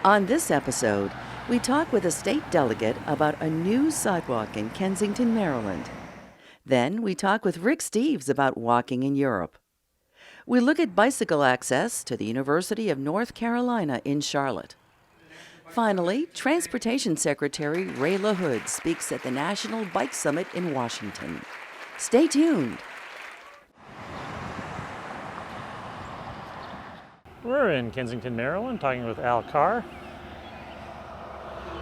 On this episode, we talk with a state delegate about a new sidewalk in Kensington, Maryland. Then we talk with Rick Steves about walking in Europe. We look at bicycle access to the University of North Carolina in Charlotte. Finally, Transportation Secretary Ray LaHood speaks at the National Bike Summit in Washington. Stay tuned. We're in Kensington, Maryland, talking with Al Carr.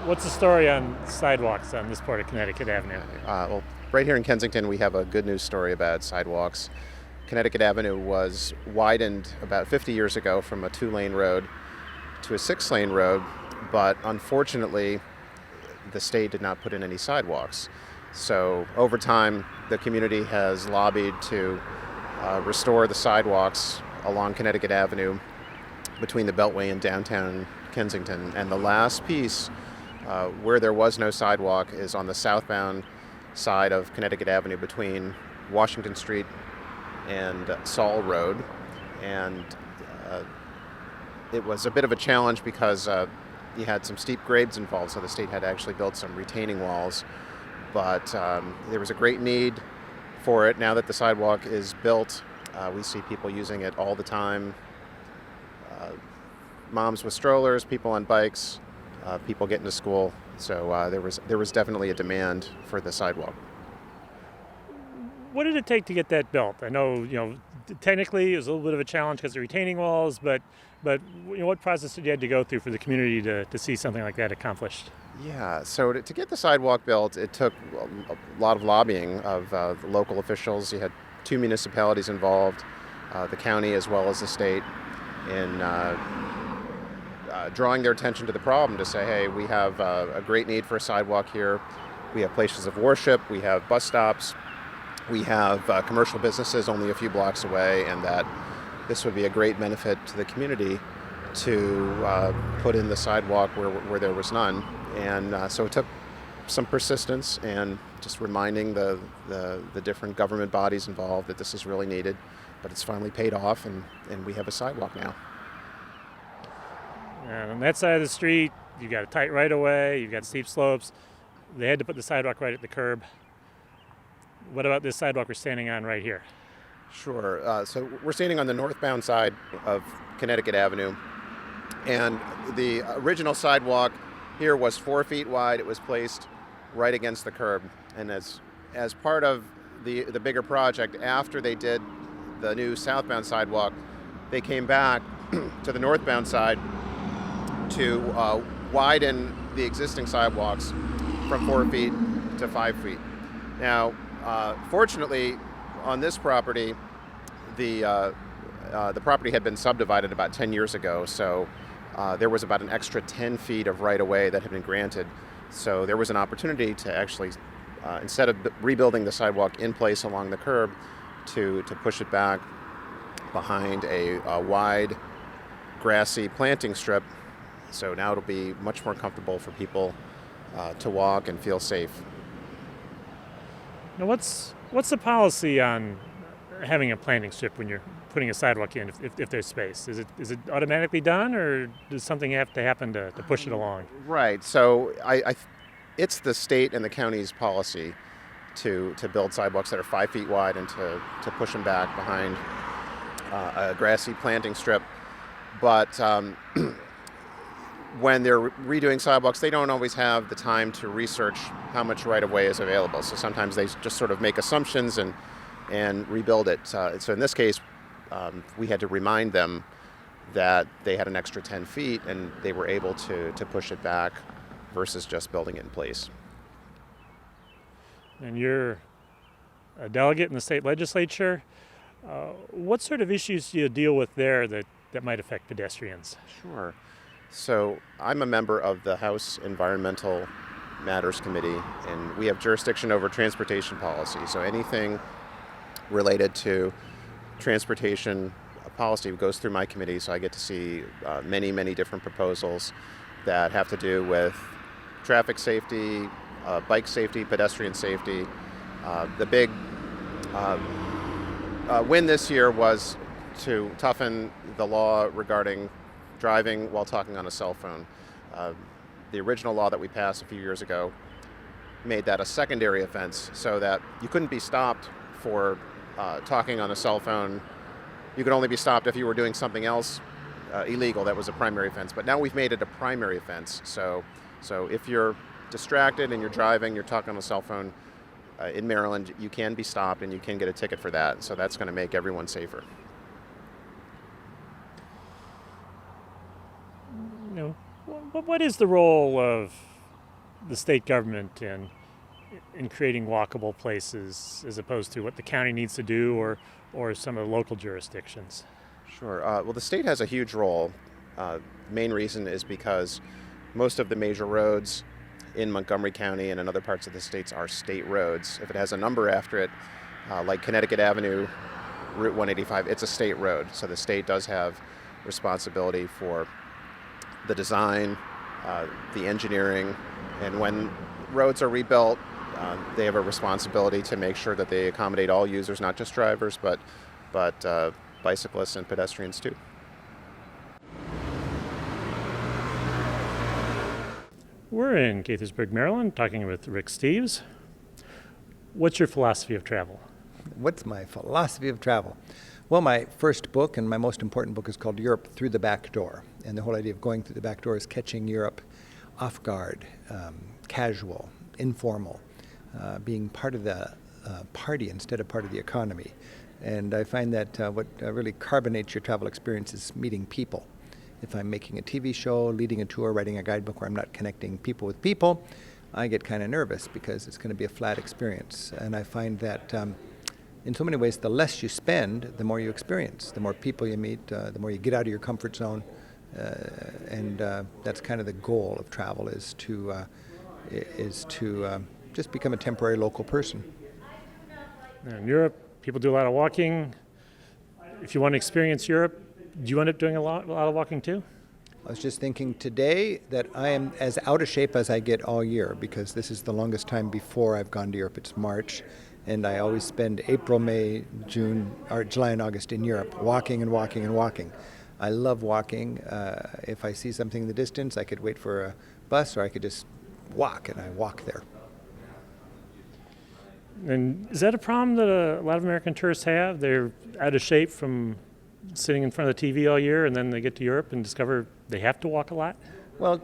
What's the story on sidewalks on this part of Connecticut Avenue? Well, right here in Kensington, we have a good news story about sidewalks. Connecticut Avenue was widened about 50 years ago from a 2-lane road to a 6-lane road, but unfortunately, the state did not put in any sidewalks. So over time, the community has lobbied to restore the sidewalks along Connecticut Avenue between the Beltway and downtown Kensington. And the last piece where there was no sidewalk is on the southbound side of Connecticut Avenue between Washington Street and Saul Road. And it was a bit of a challenge because you had some steep grades involved, so the state had to actually build some retaining walls. But there was a great need for it. Now that the sidewalk is built, we see people using it all the time. Moms with strollers, people on bikes, people getting to school. So there was definitely a demand for the sidewalk. What did it take to get that built? I know, technically it was a little bit of a challenge because of retaining walls, but what process did you have to go through for the community to see something like that accomplished? Yeah, so to get the sidewalk built, it took a lot of lobbying of the local officials. You had 2 municipalities involved, the county as well as the state, in drawing their attention to the problem to say, hey, we have a great need for a sidewalk here. We have places of worship, we have bus stops, we have commercial businesses only a few blocks away, and that this would be a great benefit to the community to put in the sidewalk where there was none. And so it took some persistence and just reminding the different government bodies involved that this is really needed. But it's finally paid off, and we have a sidewalk now. And on that side of the street, you've got a tight right-of-way, you've got steep slopes. They had to put the sidewalk right at the curb. What about this sidewalk we're standing on right here? Sure. So we're standing on the northbound side of Connecticut Avenue. And the original sidewalk here was 4 feet wide. It was placed right against the curb. And as part of the bigger project, after they did the new southbound sidewalk, they came back to the northbound side to widen the existing sidewalks from 4 feet to 5 feet. Now, fortunately, on this property, the property had been subdivided about 10 years ago, so there was about an extra 10 feet of right-of-way that had been granted. So there was an opportunity to actually, instead of rebuilding the sidewalk in place along the curb, to push it back behind a wide grassy planting strip. So now it'll be much more comfortable for people to walk and feel safe. Now, what's the policy on having a planting strip when you're putting a sidewalk in, if there's space? Is it automatically done, or does something have to happen to push it along? Right. So it's the state and the county's policy to build sidewalks that are 5 feet wide and to push them back behind a grassy planting strip. But when they're redoing sidewalks, they don't always have the time to research how much right-of-way is available. So sometimes they just sort of make assumptions and rebuild it. So in this case, we had to remind them that they had an extra 10 feet and they were able to push it back versus just building it in place. And you're a delegate in the state legislature. What sort of issues do you deal with there that might affect pedestrians? Sure. So I'm a member of the House Environmental Matters Committee, and we have jurisdiction over transportation policy. So anything related to transportation policy goes through my committee, so I get to see many, many different proposals that have to do with traffic safety, bike safety, pedestrian safety. The big win this year was to toughen the law regarding driving while talking on a cell phone. Uh, the original law that we passed a few years ago made that a secondary offense, so that you couldn't be stopped for talking on a cell phone. You could only be stopped if you were doing something else illegal that was a primary offense. But now we've made it a primary offense. So if you're distracted and you're driving, you're talking on a cell phone in Maryland, you can be stopped and you can get a ticket for that. So that's going to make everyone safer. You know, what is the role of the state government in creating walkable places as opposed to what the county needs to do or some of the local jurisdictions? Sure. Well, the state has a huge role. Main reason is because most of the major roads in Montgomery County and in other parts of the states are state roads. If it has a number after it, like Connecticut Avenue, Route 185, it's a state road. So the state does have responsibility for the design, the engineering, and when roads are rebuilt, they have a responsibility to make sure that they accommodate all users, not just drivers, but bicyclists and pedestrians too. We're in Gaithersburg, Maryland, talking with Rick Steves. What's your philosophy of travel? What's my philosophy of travel? Well, my first book and my most important book is called Europe Through the Back Door. And the whole idea of going through the back door is catching Europe off guard, casual, informal, being part of the party instead of part of the economy. And I find that what really carbonates your travel experience is meeting people. If I'm making a TV show, leading a tour, writing a guidebook where I'm not connecting people with people, I get kind of nervous because it's going to be a flat experience. And I find that in so many ways, the less you spend, the more you experience. The more people you meet, the more you get out of your comfort zone. And that's kind of the goal of travel, is to just become a temporary local person. In Europe, people do a lot of walking. If you want to experience Europe, do you end up doing a lot of walking too? I was just thinking today that I am as out of shape as I get all year, because this is the longest time before I've gone to Europe. It's March, and I always spend April, May, June, or July and August in Europe, walking and walking and walking. I love walking. If I see something in the distance, I could wait for a bus, or I could just walk, and I walk there. And is that a problem that a lot of American tourists have? They're out of shape from sitting in front of the TV all year, and then they get to Europe and discover they have to walk a lot? Well,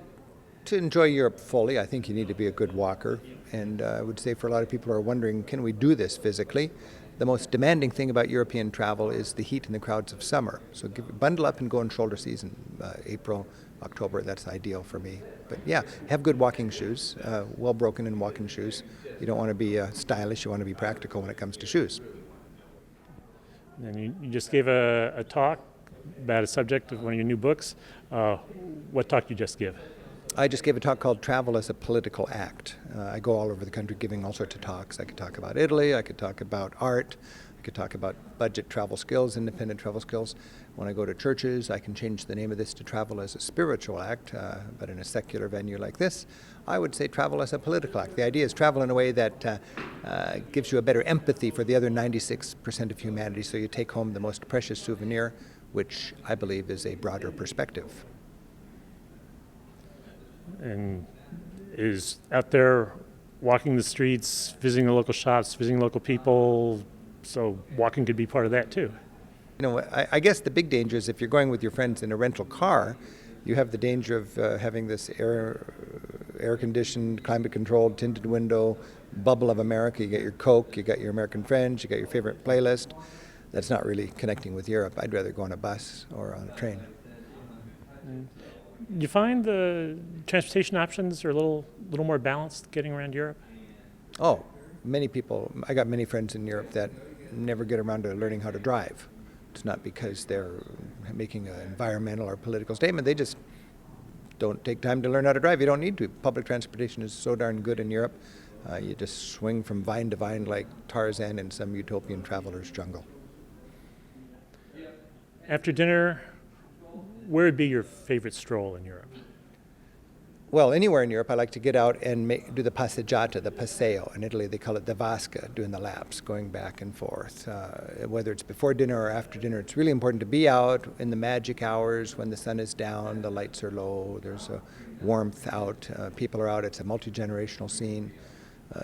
to enjoy Europe fully, I think you need to be a good walker. And I would say for a lot of people who are wondering, can we do this physically? The most demanding thing about European travel is the heat and the crowds of summer. So bundle up and go in shoulder season, April, October, that's ideal for me. But yeah, have good walking shoes, well broken in walking shoes. You don't want to be stylish, you want to be practical when it comes to shoes. And you just gave a talk about a subject of one of your new books. What talk did you just give? I just gave a talk called Travel as a Political Act. I go all over the country giving all sorts of talks. I could talk about Italy, I could talk about art, I could talk about budget travel skills, independent travel skills. When I go to churches, I can change the name of this to Travel as a Spiritual Act, but in a secular venue like this, I would say travel as a political act. The idea is travel in a way that gives you a better empathy for the other 96% of humanity, so you take home the most precious souvenir, which I believe is a broader perspective. And is out there walking the streets, visiting the local shops, visiting local people, so walking could be part of that too. You know, I guess the big danger is if you're going with your friends in a rental car, you have the danger of having this air-conditioned, climate-controlled, tinted window bubble of America. You got your Coke, you got your American friends, you got your favorite playlist. That's not really connecting with Europe. I'd rather go on a bus or on a train. Do you find the transportation options are a little more balanced getting around Europe? Oh, many people. I got many friends in Europe that never get around to learning how to drive. It's not because they're making an environmental or political statement. They just don't take time to learn how to drive. You don't need to. Public transportation is so darn good in Europe. You just swing from vine to vine like Tarzan in some utopian traveler's jungle. After dinner, where would be your favorite stroll in Europe? Well, anywhere in Europe, I like to get out and do the passeggiata, the paseo. In Italy, they call it the vasca, doing the laps, going back and forth. Whether it's before dinner or after dinner, it's really important to be out in the magic hours when the sun is down, the lights are low, there's a warmth out, people are out. It's a multi-generational scene.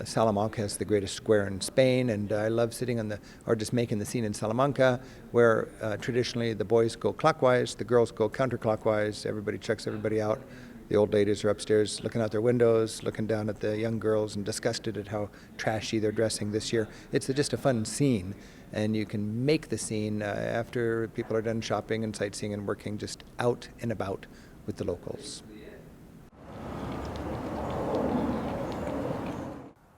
Salamanca is the greatest square in Spain, and I love sitting or just making the scene in Salamanca, where traditionally the boys go clockwise, the girls go counterclockwise, everybody checks everybody out. The old ladies are upstairs looking out their windows, looking down at the young girls and disgusted at how trashy they're dressing this year. It's just a fun scene, and you can make the scene after people are done shopping and sightseeing and working, just out and about with the locals.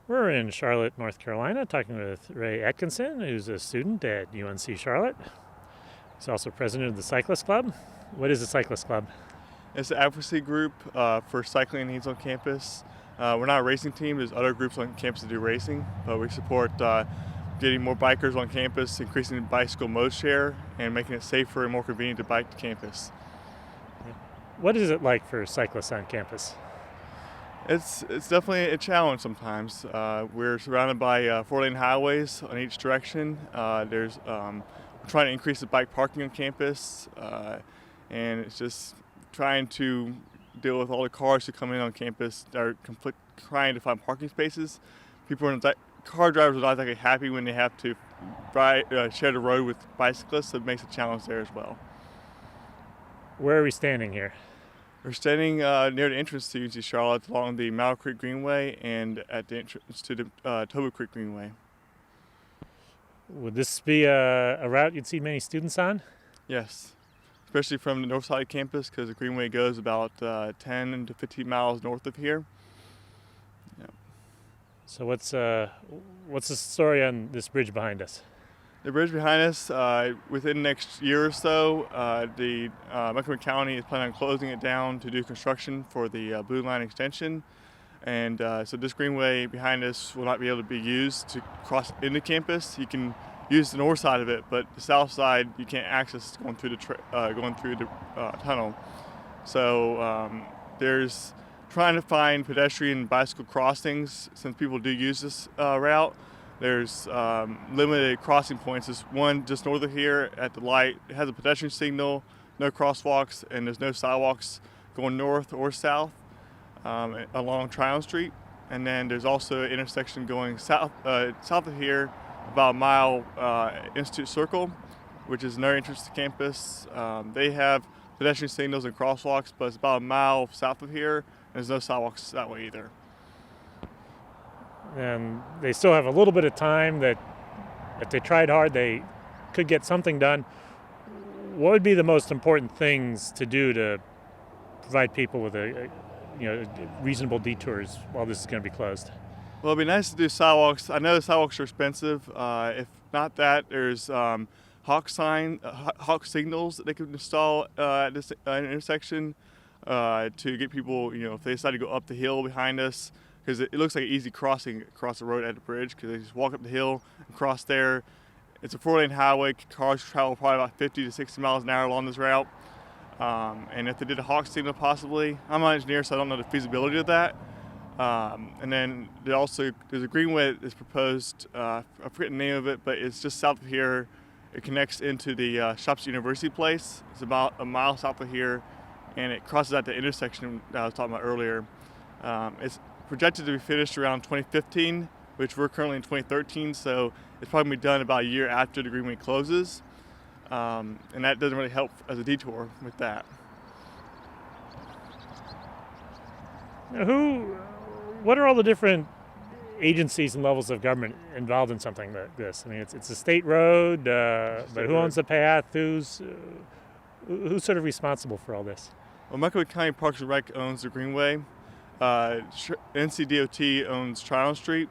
We're in Charlotte, North Carolina, talking with Ray Atkinson, who's a student at UNC Charlotte. He's also president of the Cyclist Club. What is the Cyclist Club? It's an advocacy group for cycling needs on campus. We're not a racing team. There's other groups on campus that do racing, but we support getting more bikers on campus, increasing the bicycle mode share, and making it safer and more convenient to bike to campus. What is it like for cyclists on campus? It's definitely a challenge sometimes. We're surrounded by 4-lane highways on each direction. We're trying to increase the bike parking on campus, and it's just trying to deal with all the cars who come in on campus that are trying to find parking spaces. Car drivers are not exactly happy when they have to share the road with bicyclists, so it makes a challenge there as well. Where are we standing here? We're standing near the entrance to UNC Charlotte along the Mile Creek Greenway and at the entrance to the Toba Creek Greenway. Would this be a route you'd see many students on? Yes, especially from the north side of campus, because the Greenway goes about 10 to 15 miles north of here. Yeah. So what's the story on this bridge behind us? The bridge behind us, within the next year or so, the Montgomery County is planning on closing it down to do construction for the Blue Line extension. And so this greenway behind us will not be able to be used to cross into campus. You can use the north side of it, but the south side you can't access going through the tunnel. So there's trying to find pedestrian and bicycle crossings since people do use this route. There's limited crossing points. There's one just north of here at the light. It has a pedestrian signal, no crosswalks, and there's no sidewalks going north or south along Tryon Street. And then there's also an intersection going south of here, about a mile, Institute Circle, which is another entrance to campus. They have pedestrian signals and crosswalks, but it's about a mile south of here, and there's no sidewalks that way either. And they still have a little bit of time that if they tried hard, they could get something done. What would be the most important things to do to provide people with reasonable detours while this is going to be closed? Well, it'd be nice to do sidewalks. I know the sidewalks are expensive. If not that, there's hawk signals that they could install at this intersection to get people, if they decide to go up the hill behind us, because it looks like an easy crossing across the road at the bridge, because they just walk up the hill and cross there. It's a 4-lane highway. Cars travel probably about 50 to 60 miles an hour along this route. And if they did a hawk signal possibly, I'm not an engineer, so I don't know the feasibility of that. And then there's a greenway that's proposed, I forget the name of it, but it's just south of here. It connects into the Shops University place. It's about a mile south of here, and it crosses at the intersection that I was talking about earlier. It's projected to be finished around 2015, which we're currently in 2013, so it's probably going to be done about a year after the greenway closes. And that doesn't really help as a detour with that. What are all the different agencies and levels of government involved in something like this? I mean, it's a state road, but who owns the path? Who's sort of responsible for all this? Well, Montgomery County Parks and Rec owns the greenway. NCDOT owns Tryon Street.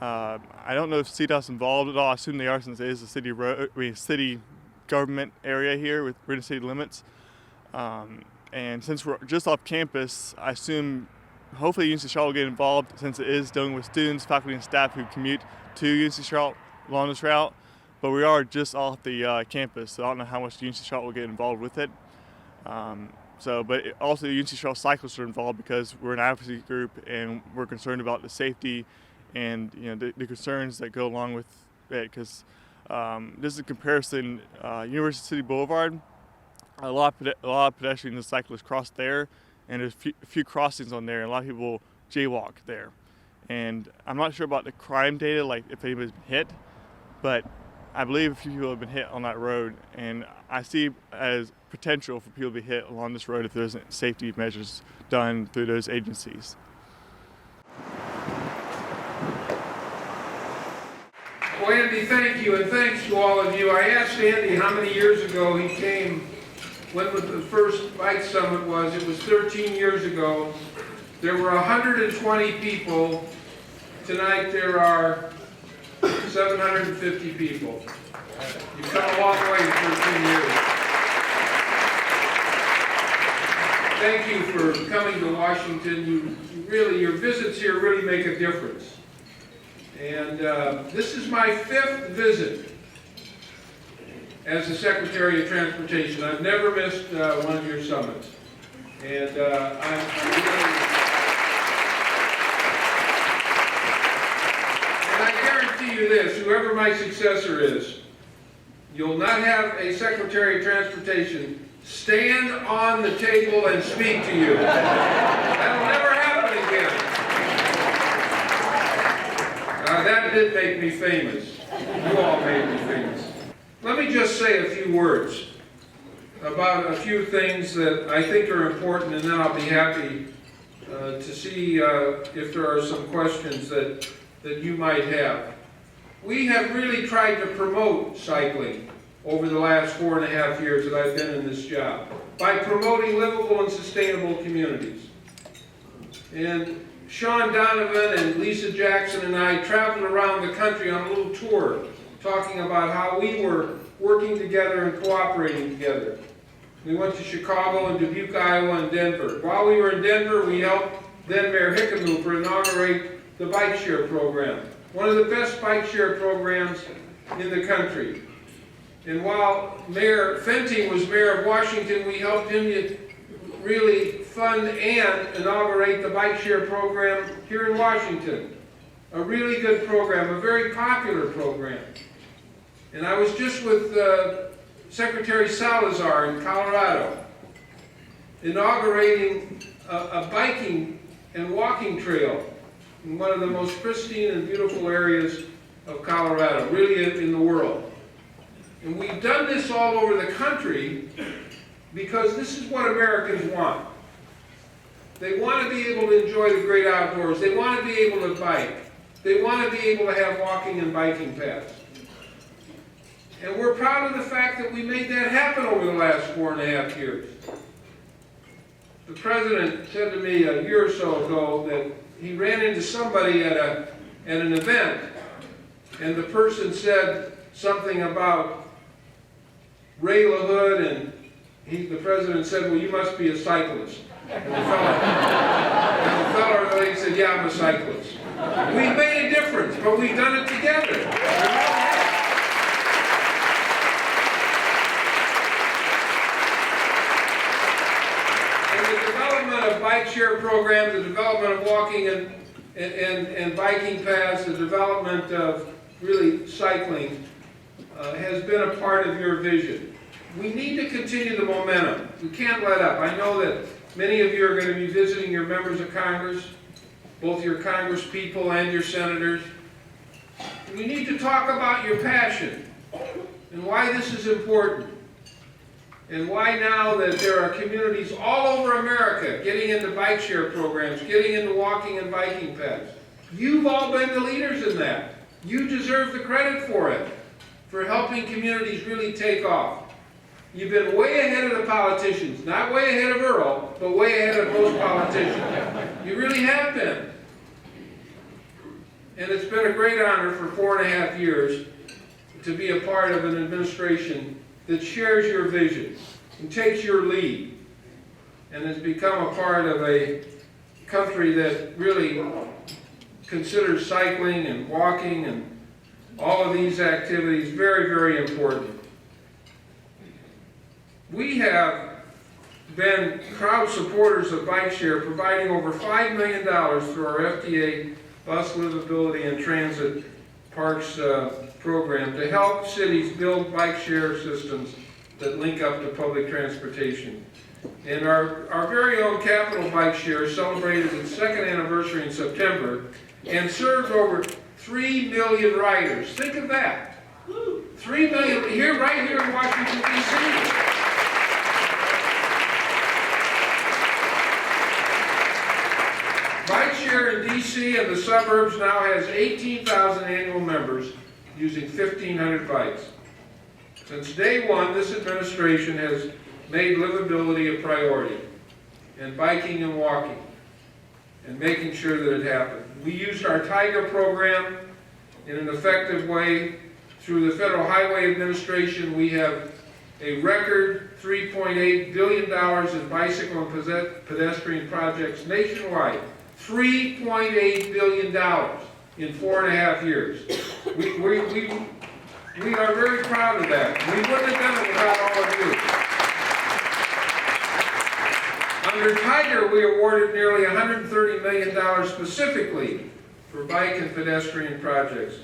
I don't know if CDOT's involved at all. I assume they are, since it is a city government area here within the city limits. And since we're just off campus, I assume hopefully UNC Charlotte will get involved, since it is dealing with students, faculty, and staff who commute to UNC Charlotte along this route. But we are just off the campus, so I don't know how much UNC Charlotte will get involved with it. But also the UNC Trail cyclists are involved because we're an advocacy group and we're concerned about the safety and the concerns that go along with it. Because this is a comparison. University City Boulevard, a lot of pedestrians and cyclists cross there, and there's a few crossings on there, and a lot of people jaywalk there. And I'm not sure about the crime data, like if anybody's been hit, but I believe a few people have been hit on that road, and I see as potential for people to be hit along this road if there isn't safety measures done through those agencies. Well, Andy, thank you, and thanks to all of you. I asked Andy how many years ago he came, when the first bike summit was. It was 13 years ago. There were 120 people. Tonight there are 750 people. You've come a long way in 13 years. Thank you for coming to Washington. Your visits here really make a difference. And this is my 5th visit as the Secretary of Transportation. I've never missed one of your summits. And I'm really... And I guarantee you this, whoever my successor is, you'll not have a Secretary of Transportation stand on the table and speak to you. That'll never happen again. That did make me famous. You all made me famous. Let me just say a few words about a few things that I think are important, and then I'll be happy to see if there are some questions that you might have. We have really tried to promote cycling over the last 4.5 years that I've been in this job by promoting livable and sustainable communities. And Sean Donovan and Lisa Jackson and I traveled around the country on a little tour talking about how we were working together and cooperating together. We went to Chicago and Dubuque, Iowa, and Denver. While we were in Denver, we helped then Mayor Hickenlooper inaugurate the bike share program, one of the best bike share programs in the country. And while Mayor Fenty was mayor of Washington, we helped him to really fund and inaugurate the bike share program here in Washington. A really good program, a very popular program. And I was just with Secretary Salazar in Colorado, inaugurating a biking and walking trail in one of the most pristine and beautiful areas of Colorado, really in the world. And we've done this all over the country because this is what Americans want. They want to be able to enjoy the great outdoors. They want to be able to bike. They want to be able to have walking and biking paths. And we're proud of the fact that we made that happen over the last 4.5 years. The president said to me a year or so ago that he ran into somebody at an event, and the person said something about Ray LaHood, and the president said, "Well, you must be a cyclist." And the fellow or lady said, "Yeah, I'm a cyclist." We've made a difference, but we've done it together. And the development of bike share programs, the development of walking and biking paths, the development of really cycling has been a part of your vision. We need to continue the momentum. We can't let up. I know that many of you are going to be visiting your members of Congress, both your Congress people and your senators. We need to talk about your passion and why this is important, and why now that there are communities all over America getting into bike share programs, getting into walking and biking paths. You've all been the leaders in that. You deserve the credit for it, for helping communities really take off. You've been way ahead of the politicians, not way ahead of Earl, but way ahead of most politicians. You really have been. And it's been a great honor for 4.5 years to be a part of an administration that shares your vision and takes your lead and has become a part of a country that really considers cycling and walking and all of these activities very, very important. We have been proud supporters of bike share, providing over $5 million through our FDA Bus Livability and Transit Parks program to help cities build bike share systems that link up to public transportation. And our very own Capital Bike Share celebrated its second anniversary in September and served over 3 million riders. Think of that. 3 million, right here in Washington, D.C. Bike Share in D.C. and the suburbs now has 18,000 annual members using 1,500 bikes. Since day one, this administration has made livability a priority, and biking and walking, and making sure that it happened. We used our Tiger program in an effective way. Through the Federal Highway Administration, we have a record $3.8 billion in bicycle and pedestrian projects nationwide. $3.8 billion in 4.5 years. We are very proud of that. We wouldn't have done it without all of you. Under Tiger, we awarded nearly $130 million specifically for bike and pedestrian projects.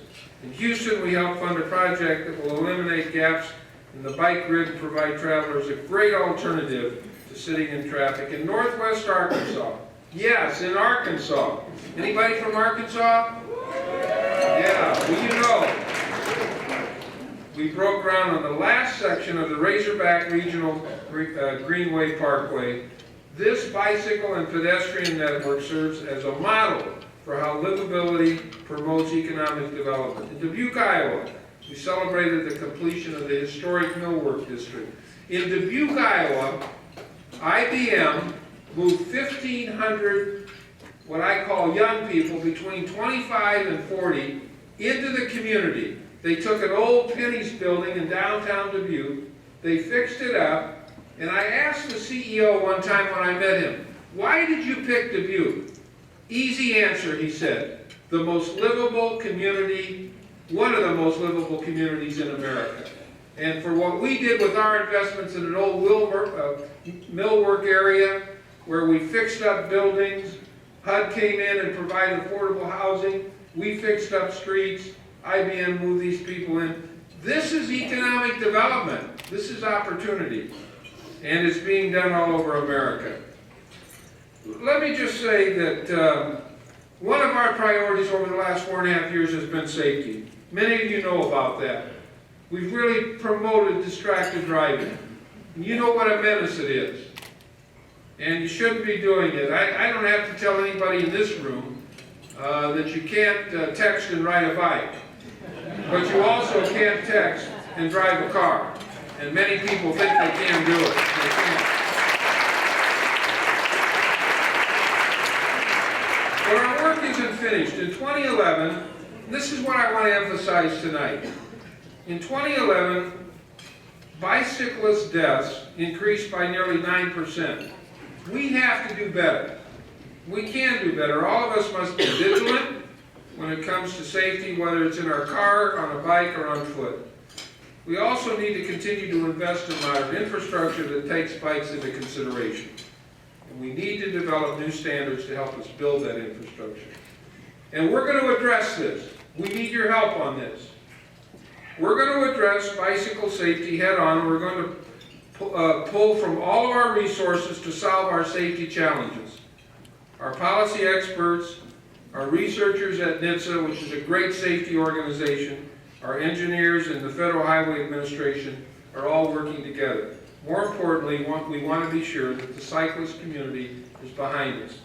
In Houston, we helped fund a project that will eliminate gaps in the bike grid and provide travelers a great alternative to sitting in traffic. In Northwest Arkansas, yes, in Arkansas. Anybody from Arkansas? Yeah, well, you know. We broke ground on the last section of the Razorback Regional Greenway Parkway. This bicycle and pedestrian network serves as a model for how livability promotes economic development. In Dubuque, Iowa, we celebrated the completion of the historic Millwork District. In Dubuque, Iowa, IBM moved 1,500, what I call young people, between 25 and 40, into the community. They took an old Penny's building in downtown Dubuque, they fixed it up, and I asked the CEO one time when I met him, why did you pick Dubuque? Easy answer, he said, the most livable community, one of the most livable communities in America. And for what we did with our investments in an old millwork area, where we fixed up buildings, HUD came in and provided affordable housing, we fixed up streets, IBM moved these people in. This is economic development. This is opportunity. And it's being done all over America. Let me just say that one of our priorities over the last 4.5 years has been safety. Many of you know about that. We've really promoted distracted driving. And you know what a menace it is. And you shouldn't be doing it. I don't have to tell anybody in this room that you can't text and ride a bike. But you also can't text and drive a car. And many people think they can do it. They can't. But our work isn't finished. In 2011, this is what I want to emphasize tonight. In 2011, bicyclist deaths increased by nearly 9%. We have to do better. We can do better. All of us must be vigilant when it comes to safety, whether it's in our car, on a bike, or on foot. We also need to continue to invest in modern infrastructure that takes bikes into consideration. And we need to develop new standards to help us build that infrastructure. And we're going to address this. We need your help on this. We're going to address bicycle safety head on. We're going to pull from all of our resources to solve our safety challenges. Our policy experts, our researchers at NHTSA, which is a great safety organization, our engineers and the Federal Highway Administration are all working together. More importantly, we want to be sure that the cyclist community is behind us.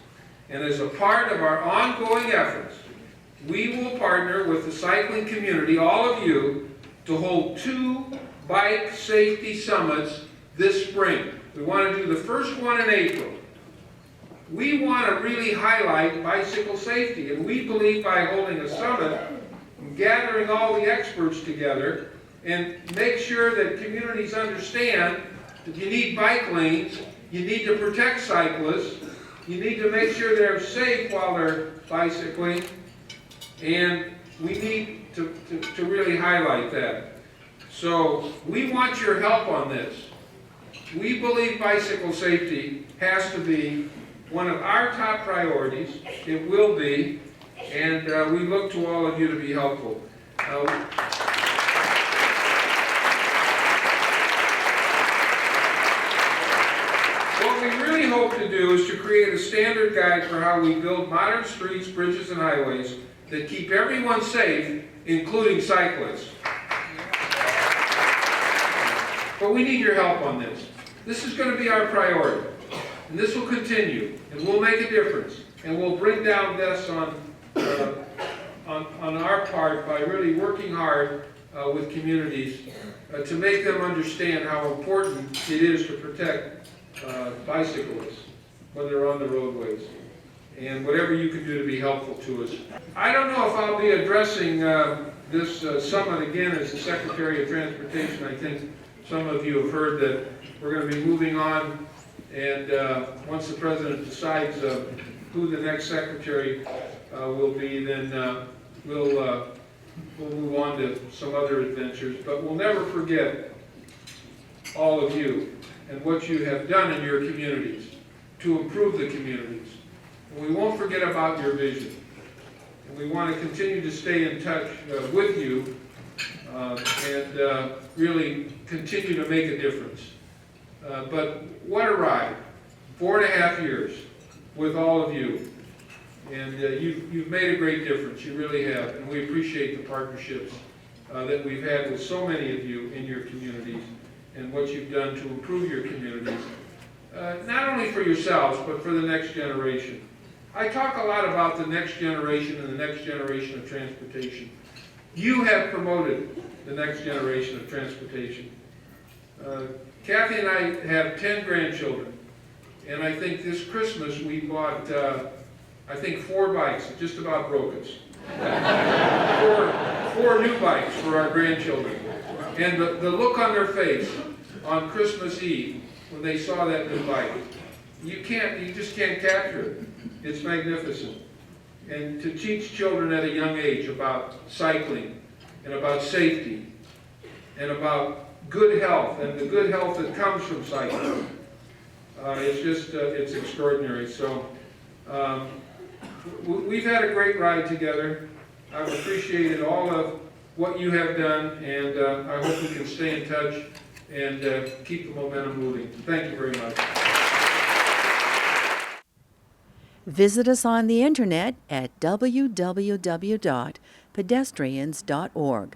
And as a part of our ongoing efforts, we will partner with the cycling community, all of you, to hold 2 bike safety summits this spring. We want to do the first one in April. We want to really highlight bicycle safety, and we believe by holding a summit, gathering all the experts together, and make sure that communities understand that you need bike lanes, you need to protect cyclists, you need to make sure they're safe while they're bicycling, and we need to really highlight that. So we want your help on this. We believe bicycle safety has to be one of our top priorities. It will be, and we look to all of you to be helpful. What we really hope to do is to create a standard guide for how we build modern streets, bridges, and highways that keep everyone safe, including cyclists. But we need your help on this. This is going to be our priority, and this will continue, and we'll make a difference, and we'll bring down deaths on our part by really working hard with communities to make them understand how important it is to protect bicyclists when they're on the roadways, and whatever you can do to be helpful to us. I don't know if I'll be addressing this summit again as the Secretary of Transportation. I think some of you have heard that we're going to be moving on, and once the President decides who the next Secretary will be, then we'll move on to some other adventures. But we'll never forget all of you and what you have done in your communities to improve the communities. And we won't forget about your vision. And we want to continue to stay in touch with you and really continue to make a difference. But what a ride. 4.5 years with all of you. And you've made a great difference. You really have. And we appreciate the partnerships that we've had with so many of you in your communities and what you've done to improve your communities, not only for yourselves, but for the next generation. I talk a lot about the next generation and the next generation of transportation. You have promoted the next generation of transportation. Kathy and I have 10 grandchildren, and I think this Christmas we bought, 4 bikes. It just about broke us. four new bikes for our grandchildren. And the look on their face on Christmas Eve when they saw that new bike, you just can't capture it. It's magnificent. And to teach children at a young age about cycling and about safety and about good health and the good health that comes from cycling, it's extraordinary. So we've had a great ride together. I've appreciated all of what you have done, and I hope we can stay in touch and keep the momentum moving. Thank you very much. Visit us on the internet at www.pedestrians.org.